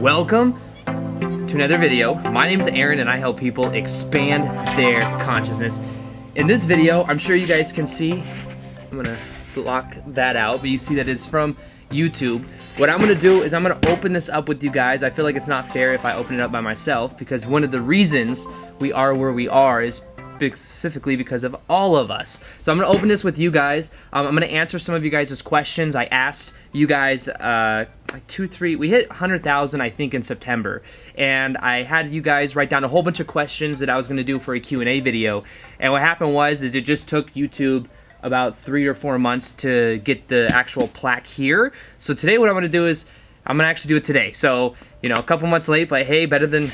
Welcome to another video. My name is Aaron and I help people expand their consciousness. In this video, I'm sure you guys can see, I'm gonna block that out, but you see that it's from YouTube. What I'm gonna do is I'm gonna open this up with you guys. I feel like it's not fair if I open it up by myself, because one of the reasons we are where we are is specifically because of all of us. So I'm gonna open this with you guys. I'm gonna answer some of you guys' questions. I asked you guys we hit 100,000 I think in September, and I had you guys write down a whole bunch of questions that I was gonna do for a Q&A video. And what happened was it just took YouTube about 3 or 4 months to get the actual plaque here. So today what I'm gonna do is I'm gonna actually do it today. So, you know, a couple months late, but hey, better than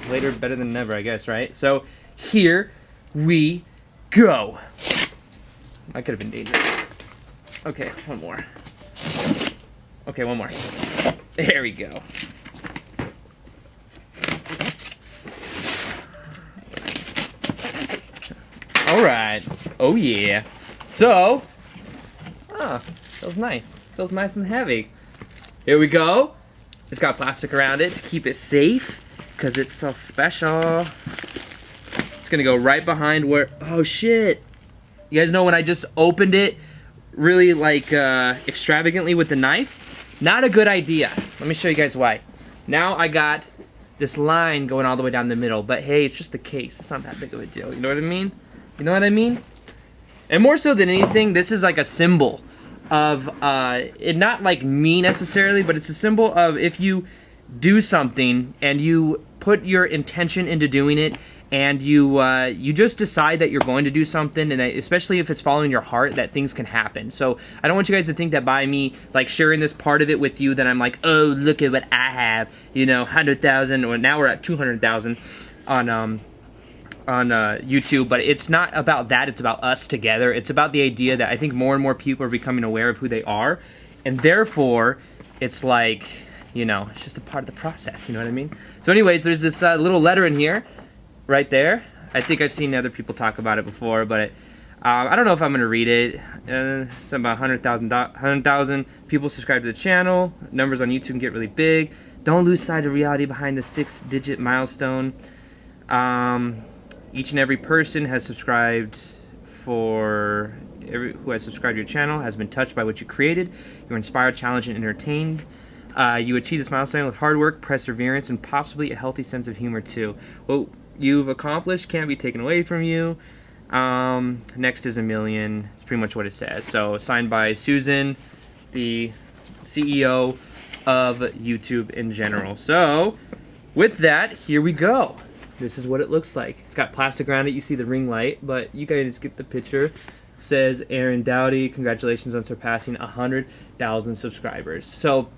later, better than never, I guess, right? So here we go. I could have been dangerous. Okay, one more. Okay, one more. There we go. All right. Oh yeah. So, feels nice. Feels nice and heavy. Here we go. It's got plastic around it to keep it safe, because it's so special. It's gonna go right behind where, oh shit. You guys know when I just opened it really like extravagantly with the knife? Not a good idea. Let me show you guys why. Now I got this line going all the way down the middle, but hey, it's just a case. It's not that big of a deal, you know what I mean? You know what I mean? And more so than anything, this is like a symbol of, it not like me necessarily, but it's a symbol of if you do something and you put your intention into doing it, and you just decide that you're going to do something, and that, especially if it's following your heart, that things can happen. So I don't want you guys to think that by me like sharing this part of it with you that I'm like, oh, look at what I have, you know, 100,000, or now we're at 200,000 on YouTube. But it's not about that. It's about us together. It's about the idea that I think more and more people are becoming aware of who they are, and therefore it's like, you know, it's just a part of the process. You know what I mean? So anyways, there's this little letter in here. Right there. I think I've seen other people talk about it before, but I don't know if I'm gonna read it. It's about 100,000 people subscribe to the channel. Numbers on YouTube can get really big. Don't lose sight of reality behind the 6-digit milestone. Each and every person has subscribed who has subscribed to your channel has been touched by what you created. You're inspired, challenged, and entertained. You achieve this milestone with hard work, perseverance, and possibly a healthy sense of humor too. Well, you've accomplished can't be taken away from you. Next is a million. It's pretty much what it says. So signed by Susan, the CEO of YouTube in general. So with that, here we go. This is what it looks like. It's got plastic around it. You see the ring light, but you guys get the picture. It says Aaron Doughty, congratulations on surpassing 100,000 subscribers. So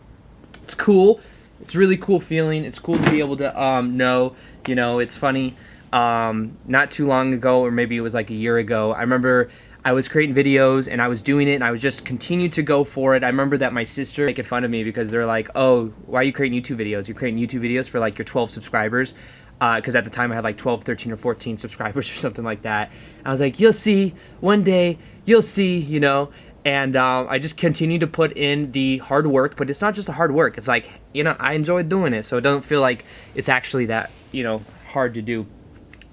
it's cool. It's a really cool feeling. It's cool to be able to know. You know, it's funny, not too long ago, or maybe it was like a year ago, I remember I was creating videos and I was doing it and I was just continued to go for it. I remember that my sister making fun of me because they're like, oh, why are you creating YouTube videos? You're creating YouTube videos for like your 12 subscribers. Because at the time I had like 12, 13, or 14 subscribers or something like that. I was like, you'll see, one day, you'll see, you know. And I just continue to put in the hard work, but it's not just the hard work. It's like, you know, I enjoy doing it, so it doesn't feel like it's actually that, you know, hard to do.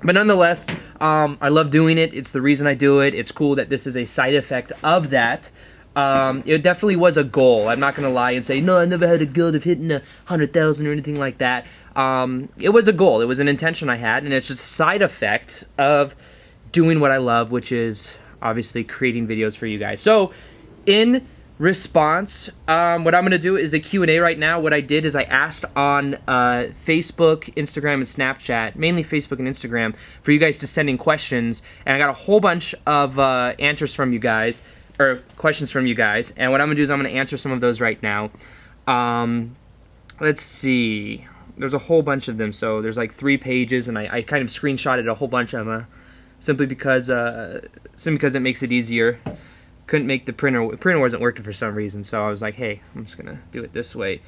But nonetheless, I love doing it. It's the reason I do it. It's cool that this is a side effect of that. It definitely was a goal. I'm not going to lie and say, no, I never had a goal of hitting 100,000 or anything like that. It was a goal. It was an intention I had, and it's just a side effect of doing what I love, which is obviously creating videos for you guys. So in response, what I'm gonna do is a Q&A right now. What I did is I asked on Facebook, Instagram, and Snapchat, mainly Facebook and Instagram, for you guys to send in questions, and I got a whole bunch of answers from you guys, or questions from you guys, and what I'm gonna do is I'm gonna answer some of those right now. Let's see, there's a whole bunch of them, so there's like 3 pages, and I kind of screenshotted a whole bunch of them, simply because it makes it easier. Couldn't make the printer wasn't working for some reason, so I was like, hey, I'm just gonna do it this way.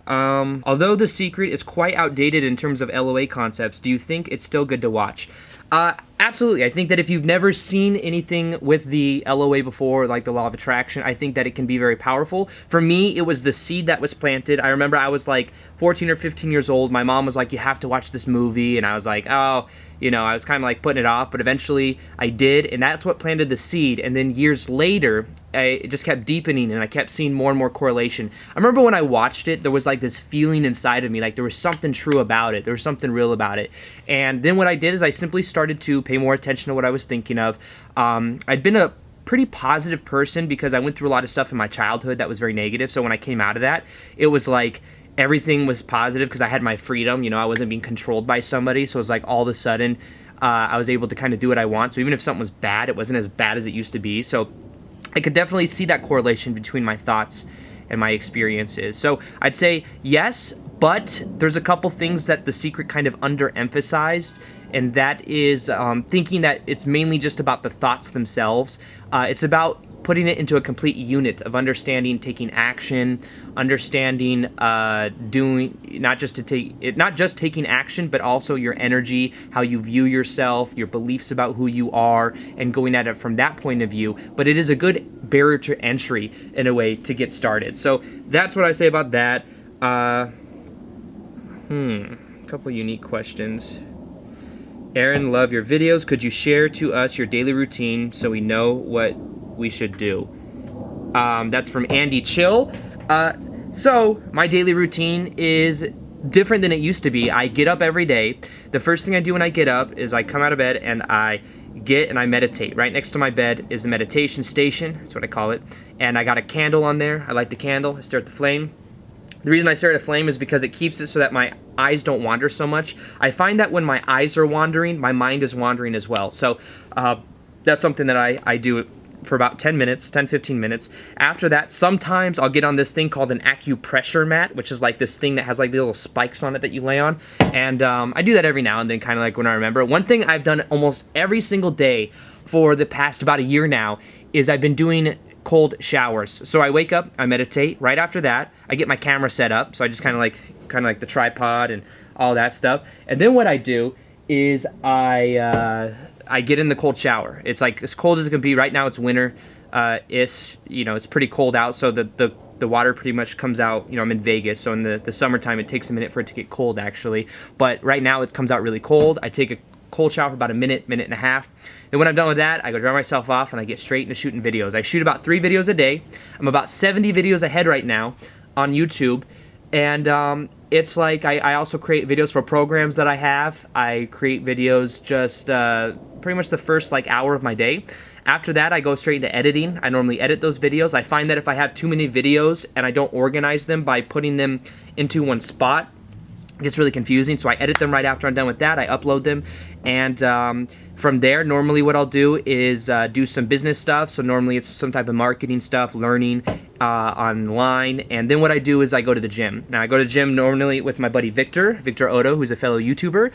Although The Secret is quite outdated in terms of LOA concepts, do you think it's still good to watch? Absolutely. I think that if you've never seen anything with the LOA before, like the law of attraction, I think that it can be very powerful. For me, it was the seed that was planted. I remember I was like 14 or 15 years old. My mom was like, you have to watch this movie. And I was like, oh, you know, I was kind of like putting it off, but eventually I did, and that's what planted the seed. And then years later, it just kept deepening, and I kept seeing more and more correlation. I remember when I watched it, there was like this feeling inside of me, like there was something true about it, there was something real about it. And then what I did is I simply started to pay more attention to what I was thinking of. I'd been a pretty positive person because I went through a lot of stuff in my childhood that was very negative, so when I came out of that, it was like everything was positive because I had my freedom, you know, I wasn't being controlled by somebody, so it was like all of a sudden I was able to kind of do what I want. So even if something was bad, it wasn't as bad as it used to be. So I could definitely see that correlation between my thoughts and my experiences. So I'd say yes, but there's a couple things that The Secret kind of underemphasized, and that is thinking that it's mainly just about the thoughts themselves. It's about putting it into a complete unit of understanding, taking action, understanding not just taking action, but also your energy, how you view yourself, your beliefs about who you are, and going at it from that point of view. But it is a good barrier to entry in a way to get started. So that's what I say about that. A couple unique questions. Aaron, love your videos. Could you share to us your daily routine so we know what we should do? That's from Andy Chill. So my daily routine is different than it used to be. I get up every day. The first thing I do when I get up is I come out of bed and I get and I meditate. Right next to my bed is a meditation station. That's what I call it. And I got a candle on there. I light the candle. I start the flame. The reason I start a flame is because it keeps it so that my eyes don't wander so much. I find that when my eyes are wandering, my mind is wandering as well. So that's something that I do for about 10 minutes, 10-15 minutes. After that, sometimes I'll get on this thing called an acupressure mat, which is like this thing that has like the little spikes on it that you lay on. And I do that every now and then, kind of like when I remember. One thing I've done almost every single day for the past about a year now is I've been doing cold showers. So I wake up, I meditate. Right after that, I get my camera set up. So I just kind of like the tripod and all that stuff. And then what I do is I get in the cold shower. It's like as cold as it can be. Right now it's winter. It's pretty cold out, so the water pretty much comes out. You know, I'm in Vegas, so in the summertime it takes a minute for it to get cold actually. But right now it comes out really cold. I take a cold shower for about a minute and a half. Then when I'm done with that, I go dry myself off and I get straight into shooting videos. I shoot about 3 videos a day. I'm about 70 videos ahead right now on YouTube. And it's like I also create videos for programs that I have. I create videos just pretty much the first like hour of my day. After that, I go straight into editing. I normally edit those videos. I find that if I have too many videos and I don't organize them by putting them into one spot, it gets really confusing. So I edit them right after I'm done with that. I upload them, and from there, normally what I'll do is do some business stuff. So normally it's some type of marketing stuff, learning online. And then what I do is I go to the gym. Now I go to the gym normally with my buddy Victor Odo, who's a fellow YouTuber.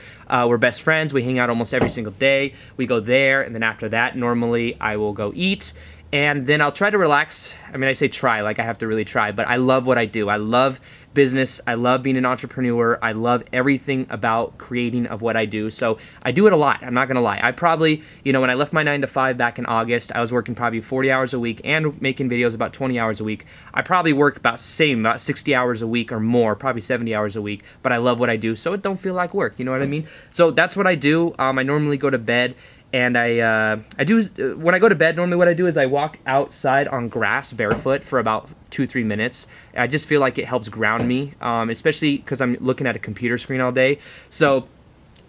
We're best friends. We hang out almost every single day. We go there, and then after that, normally I will go eat. And then I'll try to relax. I mean, I say try, like I have to really try, but I love what I do. I love business. I love being an entrepreneur. I love everything about creating of what I do. So I do it a lot. I'm not going to lie. I probably, when I left my 9-to-5 back in August, I was working probably 40 hours a week and making videos about 20 hours a week. I probably work about 60 hours a week or more, probably 70 hours a week, but I love what I do, so it don't feel like work. You know what I mean? So that's what I do. I normally go to bed. And when I go to bed, normally what I do is I walk outside on grass barefoot for about 2-3 minutes. I just feel like it helps ground me, especially because I'm looking at a computer screen all day. So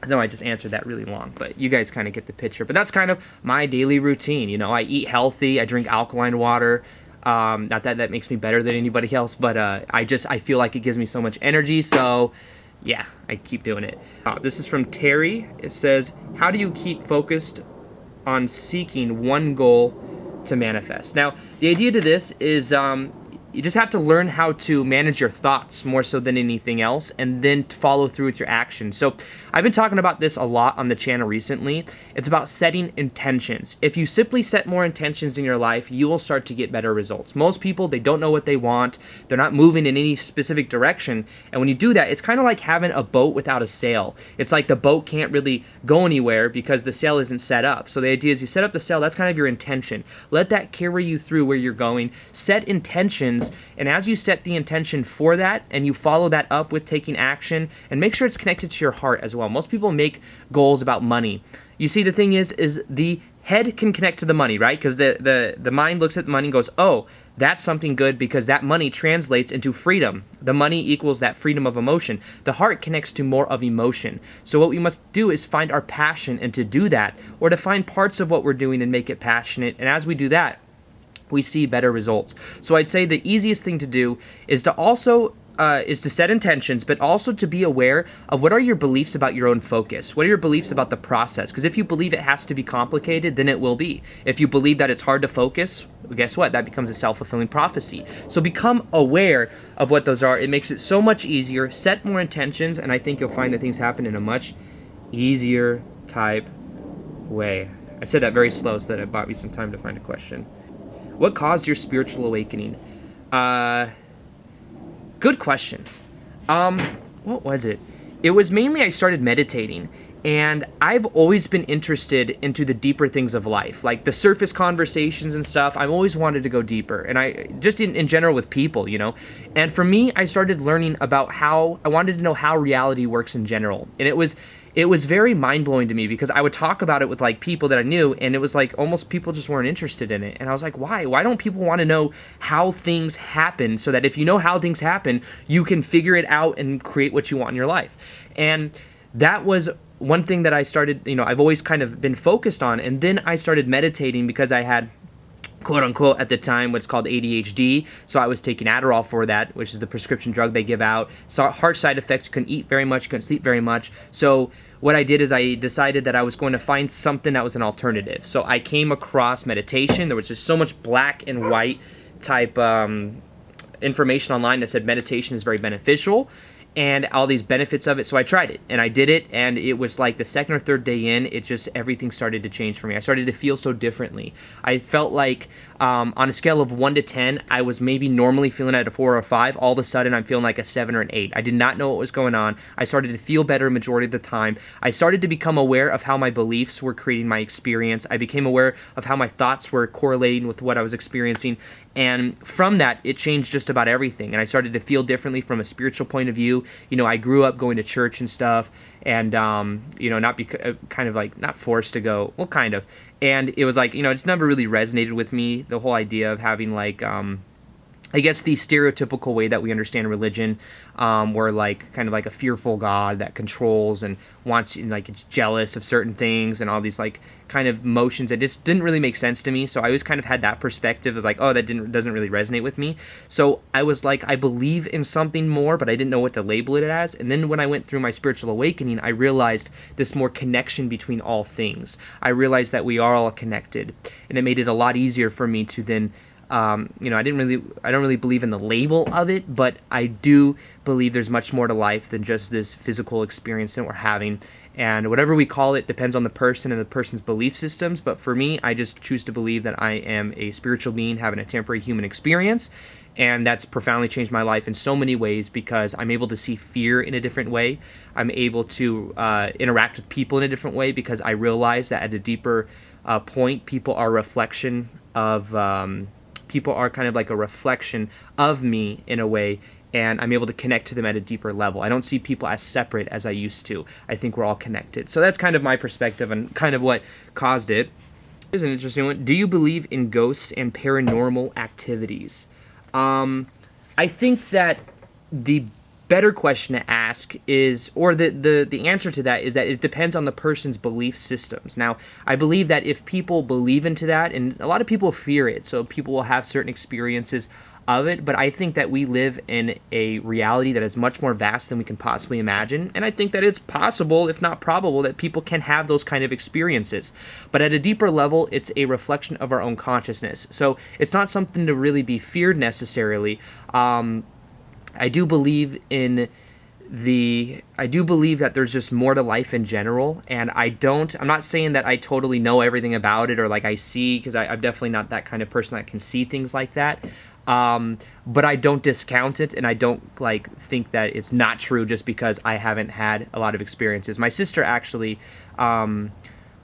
I know I just answered that really long, but you guys kind of get the picture. But that's kind of my daily routine. I eat healthy. I drink alkaline water. Not that that makes me better than anybody else, but I feel like it gives me so much energy. So yeah, I keep doing it. This is from Terry. It says, how do you keep focused on seeking one goal to manifest? Now, the idea to this is, You just have to learn how to manage your thoughts more so than anything else, and then to follow through with your actions. So I've been talking about this a lot on the channel recently. It's about setting intentions. If you simply set more intentions in your life, you will start to get better results. Most people, they don't know what they want. They're not moving in any specific direction. And when you do that, it's kind of like having a boat without a sail. It's like the boat can't really go anywhere because the sail isn't set up. So the idea is you set up the sail, that's kind of your intention. Let that carry you through where you're going. Set intentions, and as you set the intention for that, and you follow that up with taking action, and make sure it's connected to your heart as well. Most people make goals about money. You see, the thing is the head can connect to the money, right? Because the mind looks at the money and goes, oh, that's something good because that money translates into freedom. The money equals that freedom of emotion. The heart connects to more of emotion. So what we must do is find our passion and to do that, or to find parts of what we're doing and make it passionate. And as we do that, we see better results. So I'd say the easiest thing to do is to also set intentions, but also to be aware of what are your beliefs about your own focus. What are your beliefs about the process? Because if you believe it has to be complicated, then it will be. If you believe that it's hard to focus, well, guess what? That becomes a self-fulfilling prophecy. So become aware of what those are. It makes it so much easier. Set more intentions, and I think you'll find that things happen in a much easier type way. I said that very slow so that it bought me some time to find a question. What caused your spiritual awakening? Good question. What was it? It was mainly I started meditating, and I've always been interested into the deeper things of life, like the surface conversations and stuff. I've always wanted to go deeper, and I just in general with people, you know. And for me, I started learning about how I wanted to know how reality works in general, and it was very mind-blowing to me because I would talk about it with like people that I knew, and it was like almost people just weren't interested in it. And I was like, why? Why don't people want to know how things happen, so that if you know how things happen, you can figure it out and create what you want in your life? And that was one thing that I started, you know, I've always kind of been focused on. And then I started meditating because I had, quote unquote, at the time, what's called ADHD. So I was taking Adderall for that, which is the prescription drug they give out. So harsh side effects, couldn't eat very much, couldn't sleep very much. So what I did is I decided that I was going to find something that was an alternative. So I came across meditation. There was just so much black and white type information online that said meditation is very beneficial and all these benefits of it. So I tried it, and I did it, and it was like the second or third day in, it just, everything started to change for me. I started to feel so differently. I felt like on a scale of 1 to 10, I was maybe normally feeling at a 4 or a 5. All of a sudden, I'm feeling like a 7 or an 8. I did not know what was going on. I started to feel better majority of the time. I started to become aware of how my beliefs were creating my experience. I became aware of how my thoughts were correlating with what I was experiencing. And from that, it changed just about everything. And I started to feel differently from a spiritual point of view. You know, I grew up going to church and stuff, and, you know, kind of like, not forced to go, well, kind of. And it was like, you know, it's never really resonated with me, the whole idea of having, like, I guess the stereotypical way that we understand religion, where like kind of like a fearful God that controls and wants, like, it's jealous of certain things and all these like kind of motions. It just didn't really make sense to me. So I always kind of had that perspective as like, oh, that doesn't really resonate with me. So I was like, I believe in something more, but I didn't know what to label it as. And then when I went through my spiritual awakening, I realized this more connection between all things. I realized that we are all connected, and it made it a lot easier for me to then you know, I don't really believe in the label of it, but I do believe there's much more to life than just this physical experience that we're having. And whatever we call it depends on the person and the person's belief systems. But for me, I just choose to believe that I am a spiritual being having a temporary human experience. And that's profoundly changed my life in so many ways, because I'm able to see fear in a different way. I'm able to interact with people in a different way, because I realize that at a deeper point, people are a reflection of... people are kind of like a reflection of me in a way, and I'm able to connect to them at a deeper level. I don't see people as separate as I used to. I think we're all connected. So that's kind of my perspective and kind of what caused it. Here's an interesting one. Do you believe in ghosts and paranormal activities? I think that the better question to ask is, or the answer to that is that it depends on the person's belief systems. Now, I believe that if people believe into that, and a lot of people fear it, so people will have certain experiences of it, but I think that we live in a reality that is much more vast than we can possibly imagine, and I think that it's possible, if not probable, that people can have those kind of experiences. But at a deeper level, it's a reflection of our own consciousness. So it's not something to really be feared necessarily. I do believe that there's just more to life in general, and I'm not saying that I totally know everything about it or like I see, because I'm definitely not that kind of person that can see things like that. But I don't discount it, and I don't like think that it's not true just because I haven't had a lot of experiences. My sister actually, one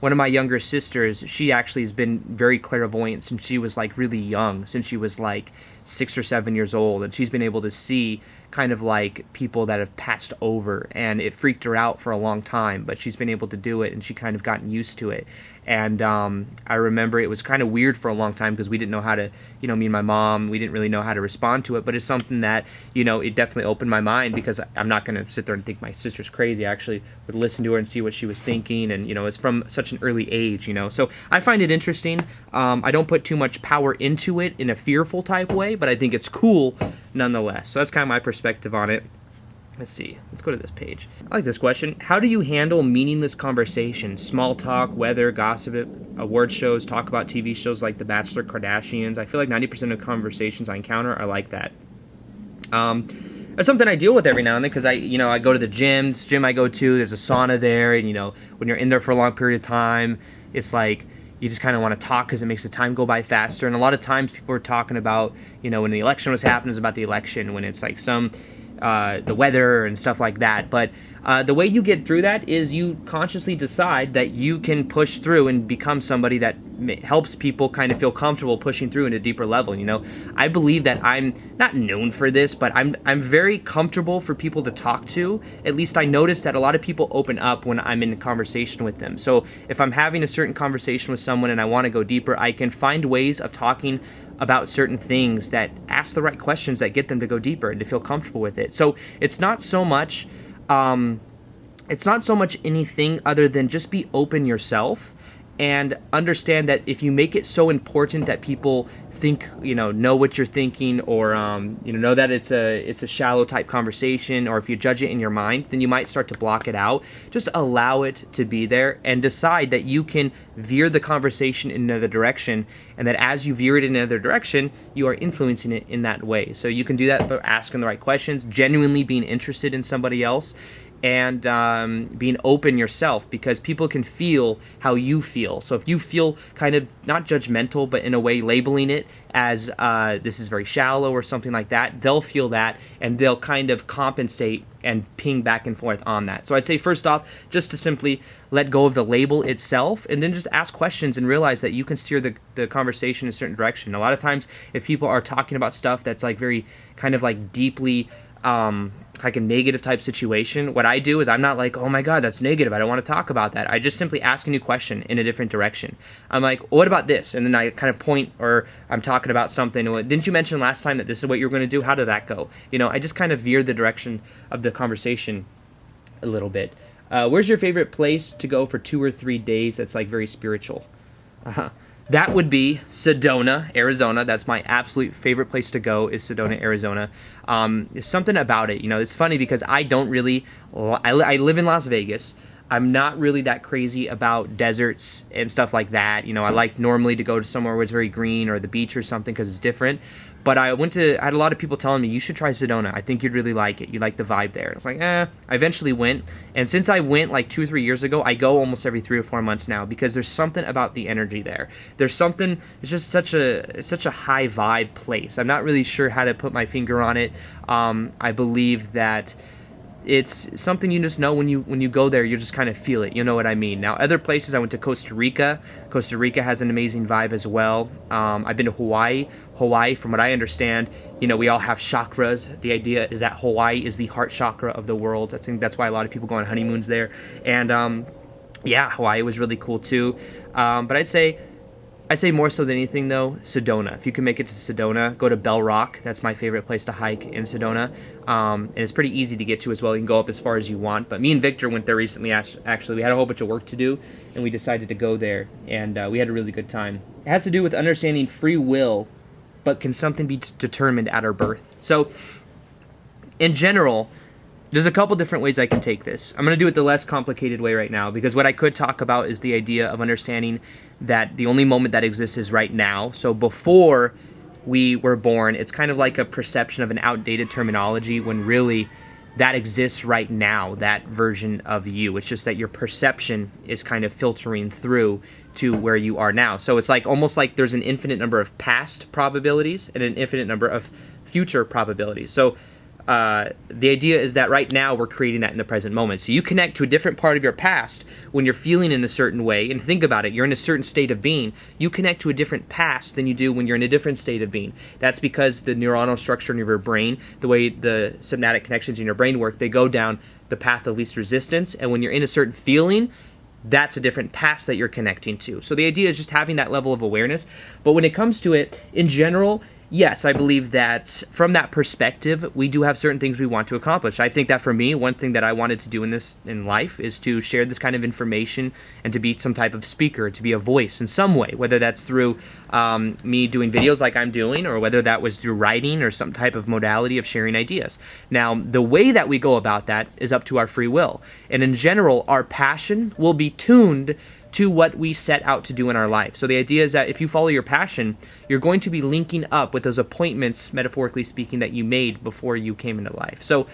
of my younger sisters, she actually has been very clairvoyant since she was like really young, since she was like 6 or 7 years old, and she's been able to see kind of like people that have passed over, and it freaked her out for a long time, but she's been able to do it, and she kind of gotten used to it. And I remember it was kind of weird for a long time because we didn't know how to, me and my mom, we didn't really know how to respond to it, but it's something that, it definitely opened my mind, because I'm not going to sit there and think my sister's crazy. I actually would listen to her and see what she was thinking, and, it's from such an early age, So I find it interesting. I don't put too much power into it in a fearful type way, but I think it's cool nonetheless. So that's kind of my perspective on it. Let's see. Let's go to this page. I like this question. How do you handle meaningless conversations? Small talk, weather, gossip, award shows, talk about TV shows like The Bachelor, Kardashians. I feel like 90% of conversations I encounter are like that. That's something I deal with every now and then, because I go to the gym. This gym I go to, there's a sauna there, and when you're in there for a long period of time, it's like you just kind of want to talk because it makes the time go by faster. And a lot of times people are talking about, when the election was happening, it's about the election. When it's like the weather and stuff like that. But the way you get through that is you consciously decide that you can push through and become somebody that helps people kind of feel comfortable pushing through in a deeper level. I believe that I'm not known for this, but I'm very comfortable for people to talk to. At least I notice that a lot of people open up when I'm in a conversation with them. So if I'm having a certain conversation with someone and I want to go deeper, I can find ways of talking about certain things that ask the right questions that get them to go deeper and to feel comfortable with it. So it's not so much anything other than just be open yourself and understand that if you make it so important that people think, know what you're thinking, or know that it's a shallow type conversation, or if you judge it in your mind, then you might start to block it out. Just allow it to be there and decide that you can veer the conversation in another direction, and that as you veer it in another direction, you are influencing it in that way. So you can do that by asking the right questions, genuinely being interested in somebody else, and being open yourself, because people can feel how you feel. So if you feel kind of not judgmental, but in a way labeling it as this is very shallow or something like that, they'll feel that, and they'll kind of compensate and ping back and forth on that. So I'd say first off, just to simply let go of the label itself, and then just ask questions and realize that you can steer the conversation in a certain direction. A lot of times if people are talking about stuff that's like very kind of like deeply like a negative type situation, what I do is I'm not like, oh my god, that's negative, I don't want to talk about that. I just simply ask a new question in a different direction. I'm like, what about this? And then I kind of point, or I'm talking about something. Didn't you mention last time that this is what you were going to do? How did that go? I just kind of veer the direction of the conversation a little bit. Where's your favorite place to go for 2 or 3 days that's like very spiritual? That would be Sedona, Arizona. That's my absolute favorite place to go, is Sedona, Arizona. There's something about it. It's funny because I don't really, I live in Las Vegas. I'm not really that crazy about deserts and stuff like that. I like normally to go to somewhere where it's very green, or the beach or something, because it's different. But I had a lot of people telling me, you should try Sedona. I think you'd really like it. You like the vibe there. It's like, I eventually went. And since I went like 2 or 3 years ago, I go almost every 3 or 4 months now, because there's something about the energy there. There's something, it's just such a high vibe place. I'm not really sure how to put my finger on it. I believe that it's something you just know when you go there, you just kind of feel it. You know what I mean? Now, other places, I went to Costa Rica. Costa Rica has an amazing vibe as well. I've been to Hawaii. Hawaii, from what I understand, we all have chakras. The idea is that Hawaii is the heart chakra of the world. I think that's why a lot of people go on honeymoons there. And yeah, Hawaii was really cool too. But I'd say more so than anything though, Sedona. If you can make it to Sedona, go to Bell Rock. That's my favorite place to hike in Sedona. And it's pretty easy to get to as well. You can go up as far as you want. But me and Victor went there recently. Actually, we had a whole bunch of work to do, and we decided to go there, and we had a really good time. It has to do with understanding free will but can something be determined at our birth? So, in general, there's a couple different ways I can take this. I'm going to do it the less complicated way right now, because what I could talk about is the idea of understanding that the only moment that exists is right now. So before we were born, it's kind of like a perception of an outdated terminology, when really that exists right now, that version of you. It's just that your perception is kind of filtering through to where you are now. So it's like almost like there's an infinite number of past probabilities and an infinite number of future probabilities. So the idea is that right now we're creating that in the present moment. So you connect to a different part of your past when you're feeling in a certain way, and think about it, you're in a certain state of being. You connect to a different past than you do when you're in a different state of being. That's because the neuronal structure in your brain, the way the synaptic connections in your brain work, they go down the path of least resistance, and when you're in a certain feeling, that's a different past that you're connecting to. So the idea is just having that level of awareness. But when it comes to it, in general, yes, I believe that from that perspective, we do have certain things we want to accomplish. I think that for me, one thing that I wanted to do in life is to share this kind of information and to be some type of speaker, to be a voice in some way, whether that's through me doing videos like I'm doing, or whether that was through writing or some type of modality of sharing ideas. Now, the way that we go about that is up to our free will. And in general, our passion will be tuned to what we set out to do in our life. So the idea is that if you follow your passion, you're going to be linking up with those appointments, metaphorically speaking, that you made before you came into life. So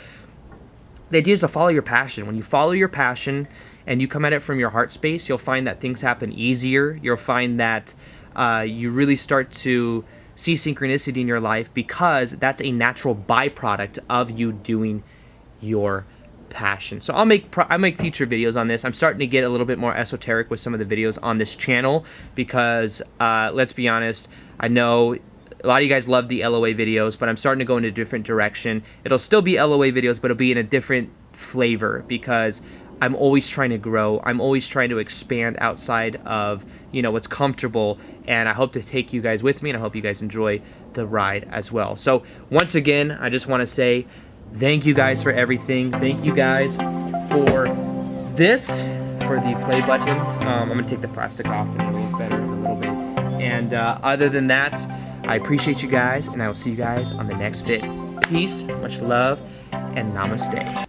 the idea is to follow your passion. When you follow your passion and you come at it from your heart space, you'll find that things happen easier. You'll find that you really start to see synchronicity in your life, because that's a natural byproduct of you doing your passion. So I make future videos on this. I'm starting to get a little bit more esoteric with some of the videos on this channel, because let's be honest, I know a lot of you guys love the LOA videos, but I'm starting to go in a different direction. It'll still be LOA videos, but it'll be in a different flavor, because I'm always trying to grow. I'm always trying to expand outside of, you know, what's comfortable, and I hope to take you guys with me, and I hope you guys enjoy the ride as well. So once again, I just want to say thank you guys for everything. Thank you guys for this, for the play button. I'm going to take the plastic off and it'll look better in a little bit. And other than that, I appreciate you guys, and I will see you guys on the next vid. Peace, much love, and namaste.